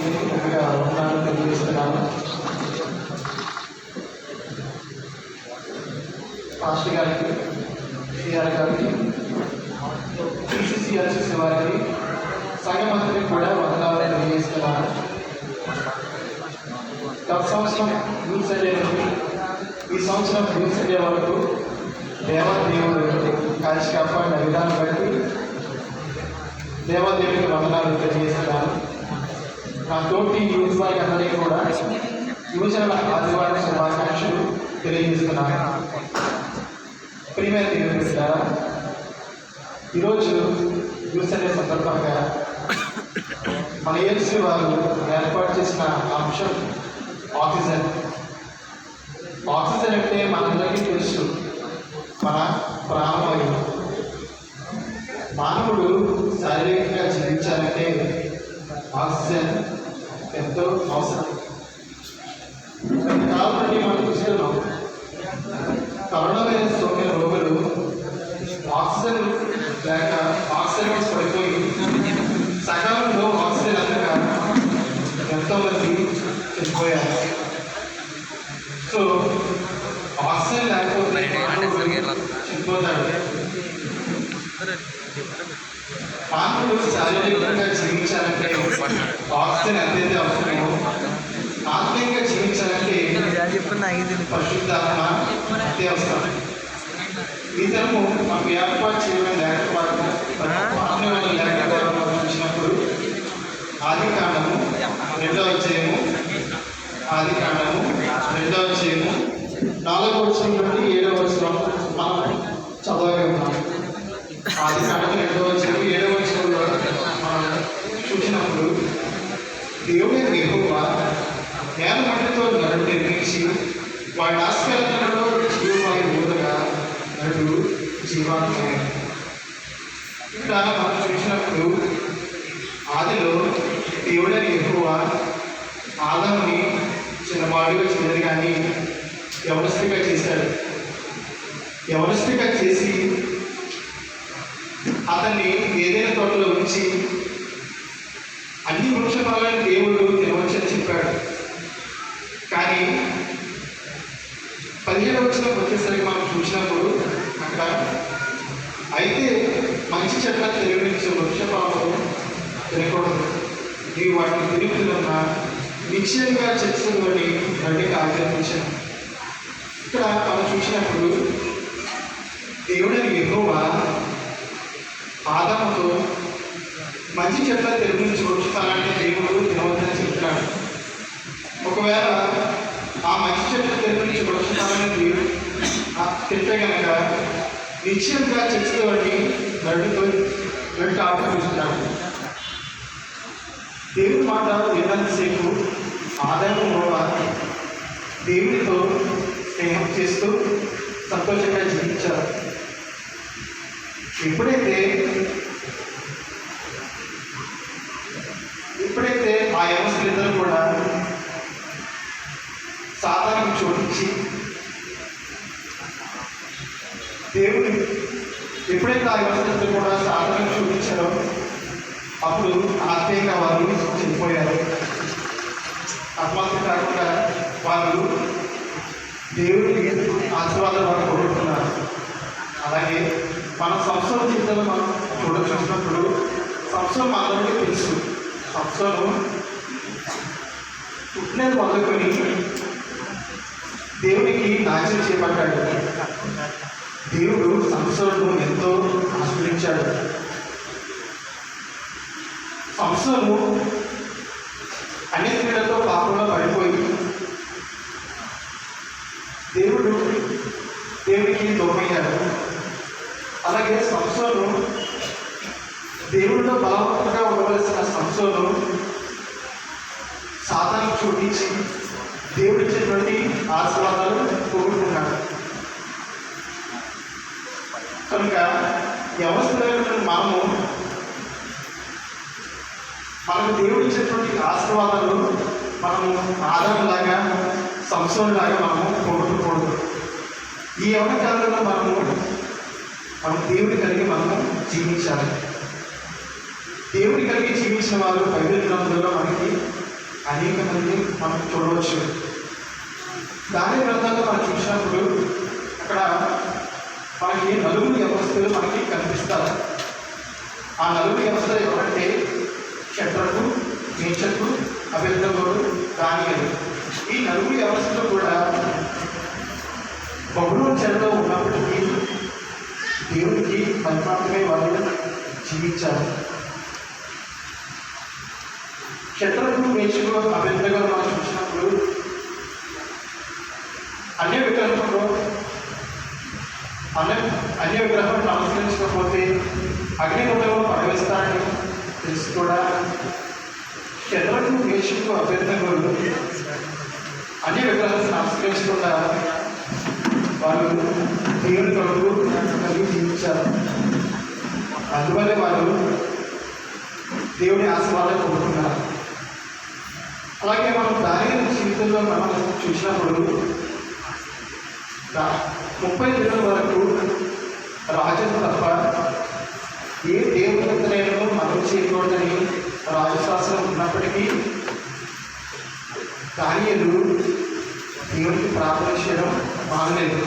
వందనాలు తెలియజేస్తున్నాను. పాస్టర్ గారికి, సిఆర్ గారికి, సిసిఆర్సిసి వారికి, సంఘమంత్రికి కూడా వందనాలు తెలియజేస్తున్నాను. గత సంవత్సరం యూత్ సండే నుండి ఈ సంవత్సరం యూత్ సండే వరకు దేవదేవుడు కలిసి కాపాడిన విధానం బట్టి దేవదేవుడికి వందనాలు తెలియజేస్తున్నాను. నా తోటి యూత్ వారికి అందరికీ కూడా యువజనుల ఆదివారం శుభాకాంక్షలు తెలియజేస్తున్నాను. ప్రియమైన దేవుని బిడ్డలారా, ఈరోజు యూత్ సండే సందర్భంగా మన ఏఎస్సీ వారు ఏర్పాటు చేసిన అంశం ఆక్సిజన్. ఆక్సిజన్ అంటే మనందరికీ తెలుసు, మన ప్రాణవాయువు. మానవుడు శారీరకంగా జీవించాలంటే ఆక్సిజన్ ఎంతో అవసరం. కొంతకాలం నుండి మనం చూస్తున్నాం, కరోనా వైరస్ సోకిన రోగులు ఆక్సిజన్ లేక ఆక్సిజన్ పడిపోయి సకాలంలో ఆక్సిజన్ అందక ఎంతోమంది చనిపోయారు. సో ఆక్సిజన్ లేకపోతే చనిపోతాడు. మానవుడు శారీరకంగా జీవించాలంటే ఆక్సిజన్ ఎంతైతే అవసరమో, ఆత్మీయంగా జీవించాలంటే పరిశుద్ధాత్మ అంతే అవసరం. ఈ తరము మనకు ఏర్పాటు చేయడం లేకపోవడం చూసినప్పుడు ఆదికాండము 2వ అధ్యాయము 4వ వచనం నుండి 7వ వచనం మనం చదవగలుగుతాం. ఆదికాండము 2వ అధ్యాయం 7వ వచనంలో మనం చూసినప్పుడు దేవుడైన యెహోవా నేల మట్టితో నరుడు నిర్మించి వాడి ఆస్కారంలో జీవవాయు ఊదగా నరుడు జీవాత్మే. ఇక్కడ మనం చూసినప్పుడు ఆదిలో దేవుడైన యెహోవా ఆదాముని చిన్నవాడుగా చేయదు, కానీ యవనస్తుగా చేశాడు. యవనస్తుగా చేసి అతన్ని ఏదైనా తోటలో ఉంచి అన్ని వృక్ష ఫలాలను దేవుడు తినవచ్చని చెప్పాడు. కానీ 17వ వచనం వచ్చేసరికి మనం చూసినప్పుడు అక్కడ అయితే మంచి చెట్ల తెలివించే వృక్ష ఫలాలు తినకూడదు, నీవు వాటిని తిరుగుతున్నా నిశ్చయంగా చర్చించుకొని గడ్డికి ఆజ్ఞాపించాను. ఇక్కడ మనం చూసినప్పుడు దేవుడైన యెహోవా ఆదాముతో మంచి చెట్ల తెలుగు నుంచి వృక్షఫలాన్ని దేవుడు తినవద్దని చెప్తున్నాడు. ఒకవేళ ఆ మంచి చెట్ల తెలుగు నుంచి వృక్షఫలాన్ని దేవుడు తింటే కనుక నిశ్చయంగా చర్చించుకొని గడ్డికి ఆజ్ఞాపిస్తున్నాడు. దేవుడి మాట విన్నంతసేపు ఆదాము దేవుడితో స్నేహం చేస్తూ సంతోషంగా జీవించారు. ఎప్పుడైతే ఆ యవనస్తులిద్దరూ కూడా సాతానుకు చోటించి దేవుడు ఎప్పుడైతే ఆ యవనస్తులిద్దరూ కూడా సాతానుకు చూపించారో అప్పుడు ఆత్మీయంగా వారు చనిపోయారు. ఆత్మహత్య కాకుండా వాళ్ళు దేవుడి ఆశీర్వాదాలు వారు కోరుకుంటున్నారు. అలాగే మన సంవత్సరం జీవితంలో మనం చూసినప్పుడు సంవత్సరం అందరికీ తెలుసు. సంవత్సరం పుట్టినది మొదలుకొని దేవుడికి నాట్యం చేపట్టాడు. దేవుడు సంవత్సరం ఎంతో ఆశ్రయించాడు. సంవత్సరము అన్ని స్త్రీలతో పాపంలో పడిపోయి దేవుడికి దూరమయ్యాడు. అలాగే సంవత్సరం దేవుడితో బలవంతంగా ఉండవలసిన సంవత్సరం సాతానికి చూపించి దేవుడిచ్చినటువంటి ఆశీర్వాదాలు పోగొట్టుకున్నాడు. కనుక వ్యవస్థలో మనకు దేవుడు ఇచ్చినటువంటి ఆశీర్వాదాలు మనము ఆదాములాగా సంవత్సరంలాగా మనము పోగొట్టుకోకూడదు. ఈ యవన కాలంలో మనము దేవుడి కలిగి మనము జీవించాలి. దేవుడి కలిగి జీవించిన వారు బైబిల్ గ్రంథంలో మనకి అనేక మంది మనం చూడవచ్చు. దాని గ్రంథంలో మనం చూసినప్పుడు అక్కడ మనకి నలుగురు యవనస్తులు మనకి కనిపిస్తారు. ఆ నలుగురు యవనస్తులు ఎవరంటే షడ్రకు, మేషకు, అబేద్నెగో, దానియేలు. ఈ నలుగురు యవనస్తులు కూడా బబులోను చెరలో ఉన్నప్పటికీ దేవునికి పరిమాత్రమే వాళ్ళు జీవించారు. షడ్రకు, మేషకు, అబేద్నెగో మనం చూసినప్పుడు అన్య విగ్రహం నమస్కరించకపోతే అగ్నిగుండంలో పడవేస్తారని తెలిసి కూడా షడ్రకు, మేషకు, అబేద్నెగోలు అన్య విగ్రహాలను నమస్కరించకుండా వాళ్ళు దేవుని కొరకు కలిగి జీవించారు. అందువల్లే వాళ్ళు దేవుని ఆశీర్వాదాలు పొందుతున్నారు. అలాగే మనం దానియేలు జీవితంలో మనం చూసినప్పుడు 30 దినాల వరకు రాజును తప్ప ఏ దేవుడినైనా మనం చేయకూడదని రాజశాస్త్రం ఉన్నప్పటికీ దానియేలు దేవునికి ప్రార్థన చేయడం మానలేదు.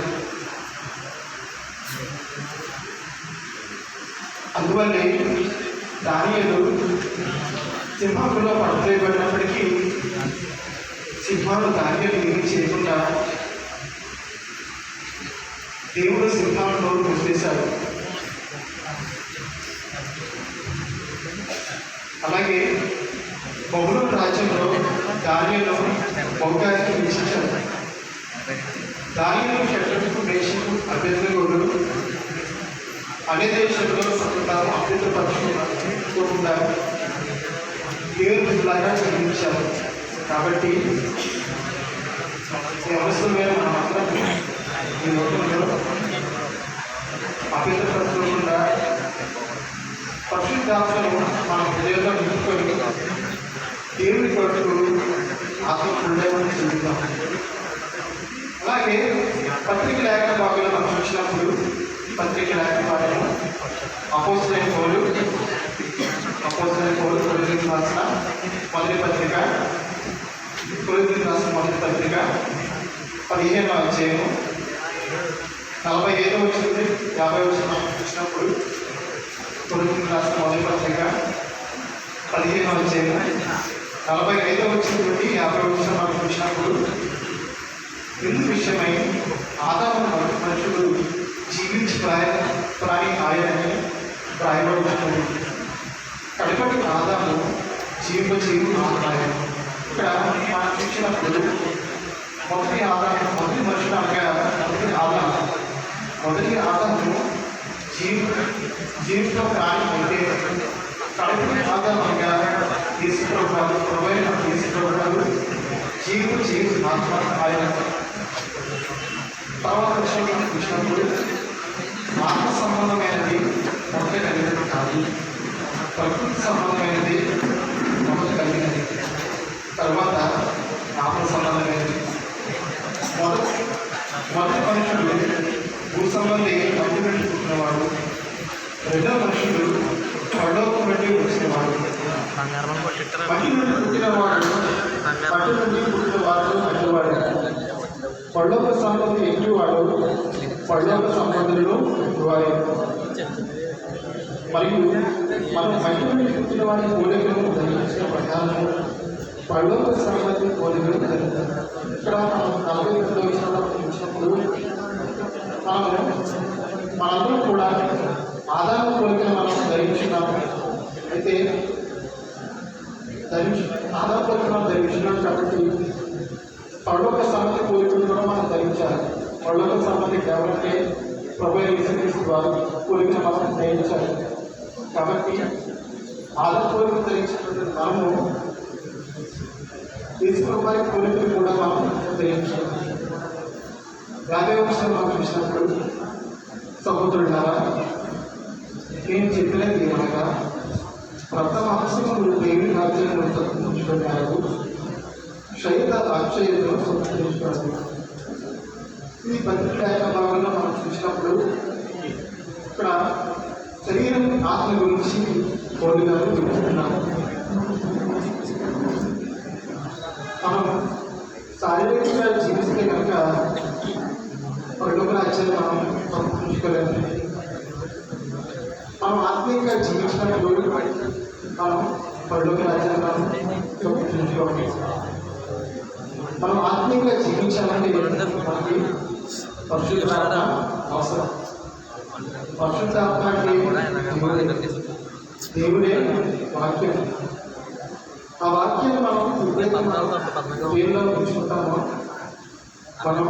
అందువల్లే దానియేలు సింహంలో పడవేయబడినప్పటికీ సింహాలు దానియేలు ఏమీ చేయకుండా దేవుడు సింహాలను మూసేశాడు. అలాగే బబులోను రాజ్యంలో దానియేలు బహుకార్యం వీక్షించాడు. దానియేలు, షడ్రకు, మేషకు, అబేద్నెగోలు అనే దేశంలో తాము అభ్యుతపరచుకోకుండా దేవులాగా జీవించారు. కాబట్టి వ్యవస్థల మీద మనం అందరం ఈ లోకంలో అభ్యుతపరచుకోకుండా పరిశుద్ధాత్మను మన హృదయంలో నింపుకొని దేవుని కొరకు ఆత్మహృదయం చెందుతాం. అలాగే పత్రిక లేఖన భాగంలో మనం చూసినప్పుడు పత్రిక లేఖన భాగంలో అపోస్తలుడైన పౌలు కొరింథీయులకు రాసిన మొదటి పత్రిక 15వ అధ్యాయము 45వ వచనం నుండి 50వ వచనం మనం చూసినప్పుడు కొరింథీయులకు రాసిన మొదటి పత్రిక 15వ అధ్యాయము 45వ వచనం నుండి 50వ వచనం మనం చూసినప్పుడు ఇందు విషయమై ఆదాము మనుషులు జీవించి ప్రాణి ఆయనని రాయబడుతుంది. కడపటి ఆదాము జీవింపు ఆయన. ఇక్కడ మనం చూసినప్పుడు మొదటి మనుషులు అనగా మొదటి ఆదాము జీవిత ప్రాణి అయితే కడపటి ఆదాము అనగా తీసుకురావడాలు జీవిత ఆత్మ ఆయన. తర్వాత విషయంలో చూసినప్పుడు ఆత్మ సంబంధమైనది మొదట కలిగినది కాదు, ప్రకృతి సంబంధమైనది మొదట కలిగినది, తర్వాత ఆత్మ సంబంధమైనది. మొదటి మనుషులు భూ సంబంధి మట్టి నుండి పుట్టినవాడు, రెండవ మనుషులు పరలోకం నుండి వచ్చినవాడు. మట్టి నుండి పుట్టినవాడు మట్టి నుండి పుట్టినవాడు మట్టివాడు. పరలోక సంబంధి ఎట్టివాడు పరలోక సంబంధులను ఎట్టివాడు. మరియు మనం మట్టి నుండి పుట్టిన వారి పోలికలను ధరించిన ప్రధానము పరలోక సంబంధి పోలికలు ధరించారు. ఇక్కడ మనం 42వ వచనంలో చూసినప్పుడు మనందరం కూడా ఆదాము పోలికను మనం ధరించున్నాము. అయితే ఆదాము పోలికను మనం ధరించున్నాం కాబట్టి పరలోక సంబంధి పోలికలు కూడా మనం ధరించాలి. పరలోక సంబంధి ఎవరంటే ప్రభువైన యేసుక్రీస్తు వారు పోలికను మనం ధరించాలి. కాబట్టి ఆదాము పోలికను ధరించినటువంటి మనము యేసు వారి పోలికలు కూడా మనం ధరించాలి. 50వ వచనం మనం చూసినప్పుడు సహోదరులారా, నేను చెప్పినది ఏమనగా ప్రథమ అంశములు దేవుని రాజ్యాన్ని సంతరించుకున్నారు, క్షయిత అక్షయతను సంతరించుకున్నారు. ఈ పత్రిక భాగంలో మనం చూసినప్పుడు ఇక్కడ శరీరం ఆత్మ గురించి పోలికలు చూస్తున్నాము. ఆత్మీయంగా జీవిస్తే కనుక పరలోక రాజ్యాన్ని మనం సంతృష్టించుకోలేము. మనం ఆత్మీయంగా జీవించినప్పుడు మనం పరలోక రాజ్యాన్ని మనం సంతృష్టించుకోవాలి. మనం ఆత్మీయంగా జీవించాలంటే మనకి పరిశుద్ధాత్మ అవసరం. పరిశుద్ధాత్మ అంటే దేవుడే వాక్యం. ఆ వాక్యాన్ని మనం ఎప్పుడైతే దేవులో ఉంచుకుంటామో మనం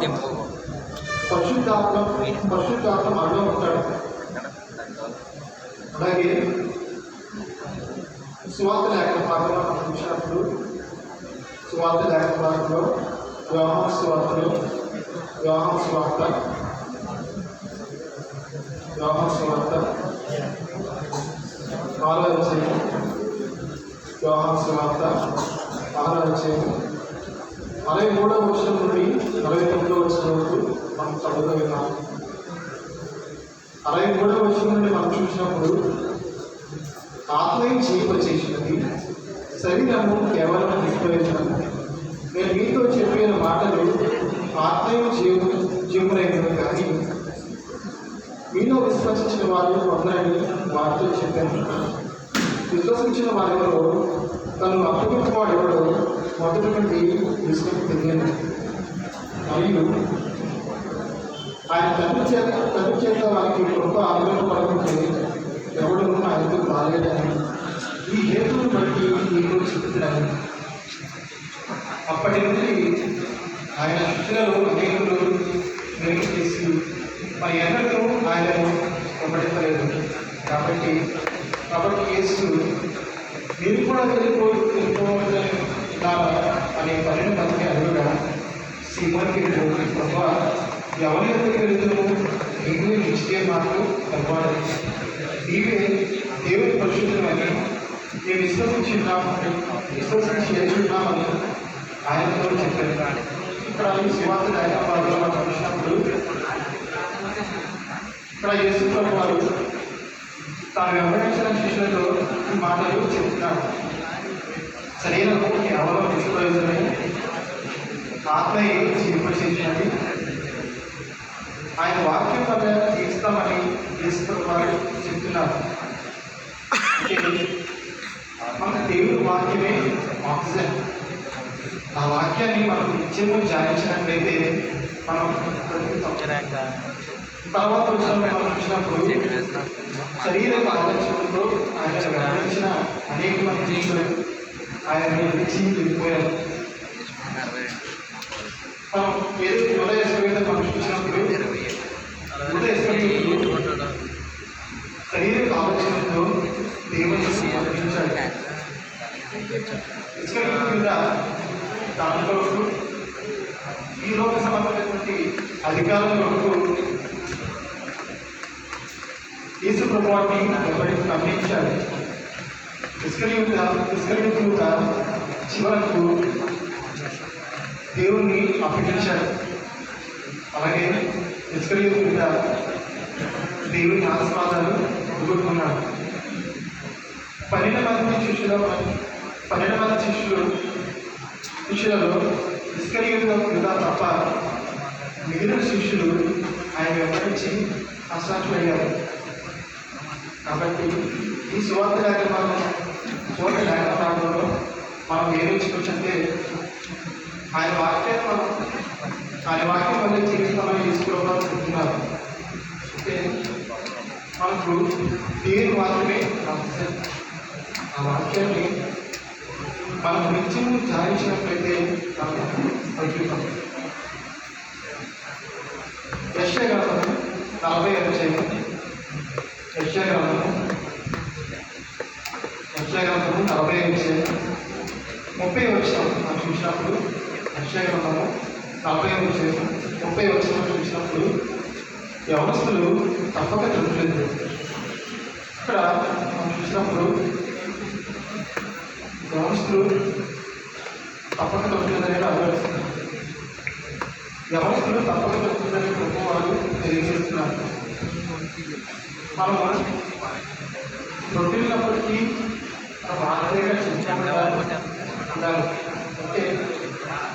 పరిశుద్ధాత్మ మనలో ఉంటాడు. అలాగే సువార్త లేఖన భాగంలో మనం చూసినప్పుడు సువార్త లేఖన భాగంలో యోహాను సువార్త 6వ అధ్యాయం, యోహాను సువార్త 6వ అధ్యాయం 43వ వచనం నుండి 49వ వచనం వరకు మనం చదువుతూ విన్నాం. 63వ వచనం నుండి మనం చూసినప్పుడు ఆత్మీయం జీవింపచేసినది, శరీరము కేవలం నిష్ప్రయోజనం. నేను మీతో చెప్పిన మాటలు ఆత్మీయం జీవమైనవి కానీ మీలో విశ్వసించిన వారు కొందరని వారితో చెప్పాను. విశ్వసించిన వారెవరో తను అప్పగించేవాడు ఎవడో మొదటి నుండి విశ్వసి తెలియదు. మరియు ఆయన తండ్రి చేత వారికి గొప్ప ఆగ్రహం పడుతుంటే ఎవడు ఆయనతో రాలేదని ఈ హేతువును బట్టి నీకు చెప్తున్నాను. అప్పటి నుండి ఆయన శిష్యులలో అనేకులు మేలు చేసి మరి ఎన్నడూ ఆయనను వెంబడించలేదు. కాబట్టి యేసు మీరు కూడా వెళ్ళిపోవాలి అనే 12 మందిని అడుగుగా సీమోనుకి ప్రభా ఎవరి దగ్గరికి వెళుతున్నాము, నీకు నిశ్చయ మాటలు కలవాలి, నీవే దేవుని పరిశుద్ధమని మేము విశ్వసించి చేస్తున్నామని ఆయనతో చెప్పారు. ఇక్కడ ఈ సువార్త లేఖనాల్లో మనం చూసినప్పుడు ఇక్కడ యేసు ప్రభు వారు తాను వెంబడించిన శిష్యులతో ఈ మాటలు చెప్తున్నాడు. శరీరము కేవలం నిష్ప్రయోజనమే, ఆత్మయే జీవింపచేసినది. ఆయన వాక్యం వల్ల జీవిస్తామని యేసు ప్రభు వారు చెప్తున్నారు. మన దేవుని వాక్యమే ఆక్సిజన్. ఆ వాక్యాన్ని మనం నిత్యము ధ్యానించినట్లయితే మనం తర్వాత మనం చూసినప్పుడు శరీర ఆలోచనతో ఆయన గమనించిన అనేక మంది జీవులు ఆయన విడిచి వెళ్ళిపోయారు. మనం ఏదో మనం చూసినప్పుడు శరీర ఆలోచనతో దేవుని గమనించాడు. మీద దాంట్లో ఈ లోక సంబంధమైనటువంటి అధికారంలో యేసు ప్రభువాన్ని గమనించాడు. ఇస్కరియోతు చివరకు దేవుణ్ణి అప్పగించాడు. అలాగే ఇస్కరియోతు మీద దేవుని ఆశీర్వాదాలు ఎదుర్కొన్నాడు. 12 మంది శిష్యులలో ఇస్కరియోతు తప్ప మిగిలిన శిష్యులు ఆయన వెంబడించి అసాధ్యులయ్యారు. కాబట్టి ఈ సువార్త లేఖనాల్లో మనం ఏం నేర్చుకోవచ్చంటే ఆయన వాక్యం వల్ల జీవితామని తీసుకోవడం చెప్తున్నారు. అంటే మనకు దేవుని వాక్యమే ఆ వాక్యాన్ని మనం నిత్యం ధ్యానించినట్లయితే మనకు అద్భుతం. యెషయా గ్రంథము 40వ అధ్యాయం, యెషయా గ్రంథము 40వ అధ్యాయం 30వ వచనం మనం చూసినప్పుడు, యెషయా గ్రంథము 40వ అధ్యాయం 30వ వచనం చూసినప్పుడు యవనస్తులు తప్పక తిరుగుతుంది. ఇక్కడ మనం చూసినప్పుడు యవనస్తులు తప్పక దొరుకుతుందనే అర్థం. యవనస్తులు తప్పక దొరుకుతుందని గొప్ప వాళ్ళు తెలియజేస్తున్నారు. మనము దొరికినప్పటికీ మనం ఆశ్చర్యంగా ఉండాలి. అంటే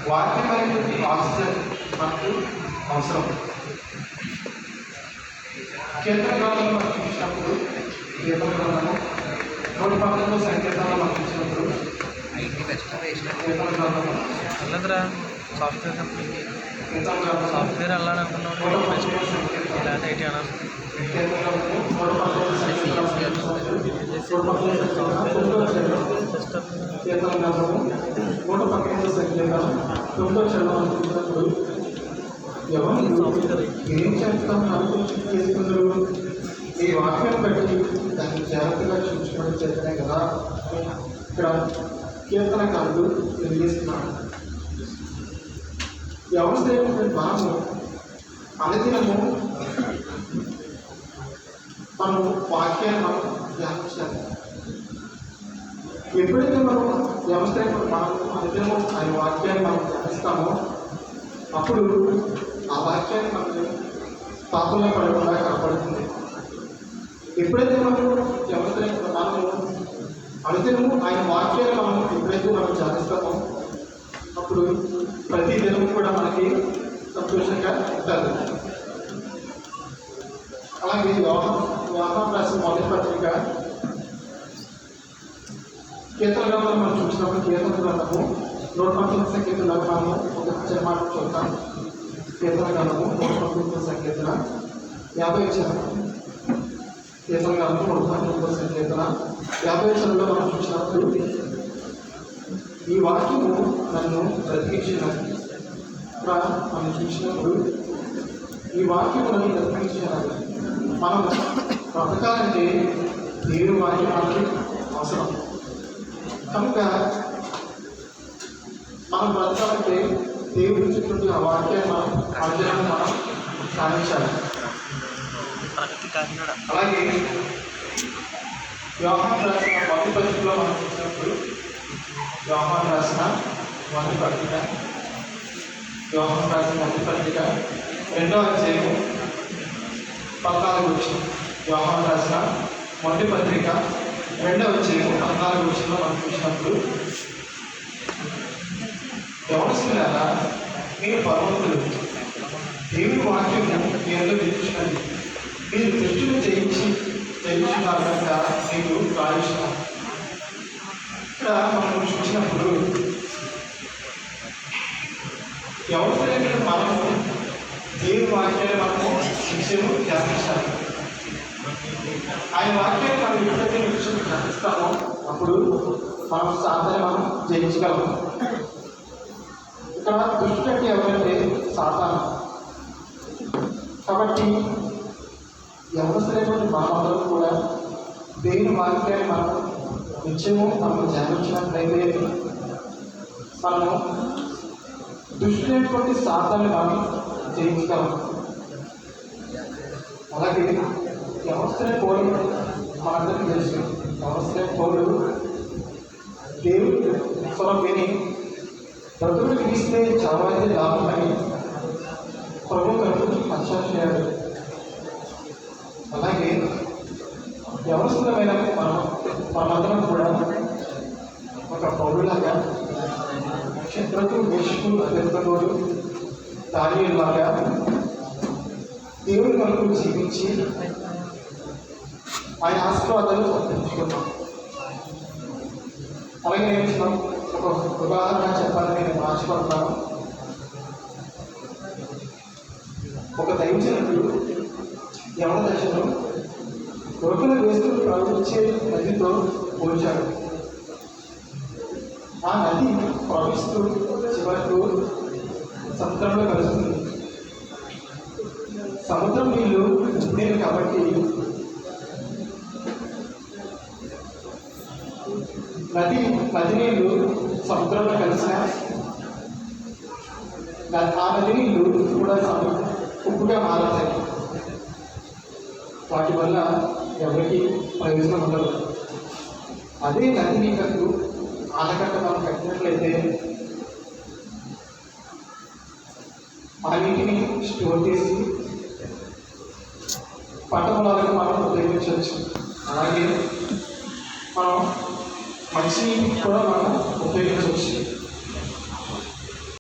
వాక్యమైనటువంటి ఆక్సిజన్ మనకు అవసరం. కీర్తన గ్రంథంలో మనం చూసినప్పుడు కీర్తన గ్రంథము 119 సంకీర్తనలో మనం చూసినప్పుడు కీర్తన గ్రంథము సాఫ్ట్వేర్ కంపెనీకి సాఫ్ట్వేర్ వెళ్ళాలని అనుకున్నాను. లేదా ఐటీ అనాలి. ఏం చేస్తాం చేసుకున్నారు? ఈ వాక్యం బట్టి దాన్ని జాగ్రత్తగా చూసుకోవడం చేతనే కదా ఇక్కడ కీర్తనకారుడు తెలియజేస్తున్నాడు. వ్యవస్థ ఏంటంటే మనము అనుదినము మనము వాక్యాన్ని మనం ధ్యానించాలి. ఎప్పుడైతే మనం వ్యవస్థ మనం అనుదినము ఆయన వాక్యాన్ని మనం ధ్యానిస్తామో అప్పుడు ఆ వాక్యాన్ని మనకు పాపంలో పడకుండా కాపాడుతుంది. ఎప్పుడైతే మనము వ్యవస్థ మనము అనుదినము ఆయన వాక్యాన్ని మనం ఎప్పుడైతే మనం ధ్యానిస్తామో అప్పుడు ప్రతి దినం కూడా మనకి సంతోషంగా ఉంటుంది. అలాగే యోహాను రాసిన మొదటి పత్రిక కీర్తన గ్రంథంలో మనం చూసినప్పుడు కీర్తన గ్రంథము 119 సంకీర్తనలో మనము ఒక చిన్న మాట చూద్దాం. కీర్తన గ్రంథము 119 సంకీర్తన 50 వచనం. కీర్తన గ్రంథము 119 సంకీర్తన 50 వచనంలో మనం చూసినప్పుడు ఈ వాక్యము నన్ను బ్రతికించినది. మనం చూసినప్పుడు ఈ వాక్యము నన్ను బ్రతికించినది. మనం బ్రతకాలంటే దేవుని వాక్యం మనకి అవసరం. కనుక మనం బ్రతకాలంటే దేవుడి ఇచ్చినటువంటి ఆ వాక్యాన్ని మనం అర్జునాన్ని మనం సాధించాలి. అలాగే యోహాను రాసిన మొదటి పత్రికలో మనం చూసినప్పుడు యోహాను రాసిన మొదటి పత్రిక 2వ అధ్యాయము 14వ వచనం. యోహాను రాసిన మొదటి పత్రిక 2వ అధ్యాయము 14వ వచనంలో మనం చూసినప్పుడు యవనస్తులారా మీరు పరమంతులు, దేవుని వాక్యము మీ అందరూ తెలుసుకున్నది. మీరు దృష్టిని జయించున్నారు కనుక మీకు కాలుష్యం. ఇక్కడ మనం చూసినప్పుడు ఎవరికైనా మనము దేవుని వాక్యాన్ని మనము నిత్యము ధ్యానించాలి. ఆయన వాక్యాన్ని మనం ఎప్పుడైతే నిత్యము ధ్యానిస్తామో అప్పుడు మనం సాధన మనం జయించగలము. ఇక్కడ దుష్టుడు అంటే ఎవరంటే సాతాను. కాబట్టి ఎవరైనటువంటి మనమందరం కూడా దేవుని వాక్యాన్ని మనం నిత్యము మనం ధ్యానించినట్లయితే మనము దుష్టులైనటువంటి సాతాన్ని మనం జయించగలం. అలాగే వ్యవస్థనే పోలు మనందరికీ తెలుసు. వ్యవస్థనే పోలు దేవుడు స్వరం విని బ్రతుకులు తీస్తే చావైతే లాభమని ప్రభు కనుక పశ్చాత్తాపడ్డాడు. అలాగే వ్యవస్థమైన మనమందరం కూడా ఒక పౌరులాగా శత్రుకు వేషకు అభ్యర్థుడు దానిలాగా దేవుని కొరకు జీవించి ఆయన ఆశీర్వాదాలు సంతరించుకున్నాం. అలాగే నేను ఒక ఉదాహరణ చెప్పాలని నేను ఆశపడతాను. ఒక దైవజనుడు యవన దశను కొరకుల వేస్తూ ప్రవహించే నదితో పోల్చాడు. ఆ నది ప్రవహిస్తూ చివరకు సముద్రంలో కలుస్తుంది. సముద్రం నీళ్ళు ఉండేవి కాబట్టి నది నీళ్ళు సముద్రంలో కలిసిన ఆ నది నీళ్ళు కూడా ఉప్పుగా మారతాయి. వాటి వల్ల ఎవరికి ప్రయోజనం ఉండదు. అదే నది నీళ్ళకు ఆనకట్ట మనం కట్టినట్లయితే ఆ నీటిని స్టోర్ చేసి పంట పొలాలకు మనం ఉపయోగించవచ్చు. అలాగే మనం మంచి నీటిని కూడా మనం ఉపయోగించవచ్చు.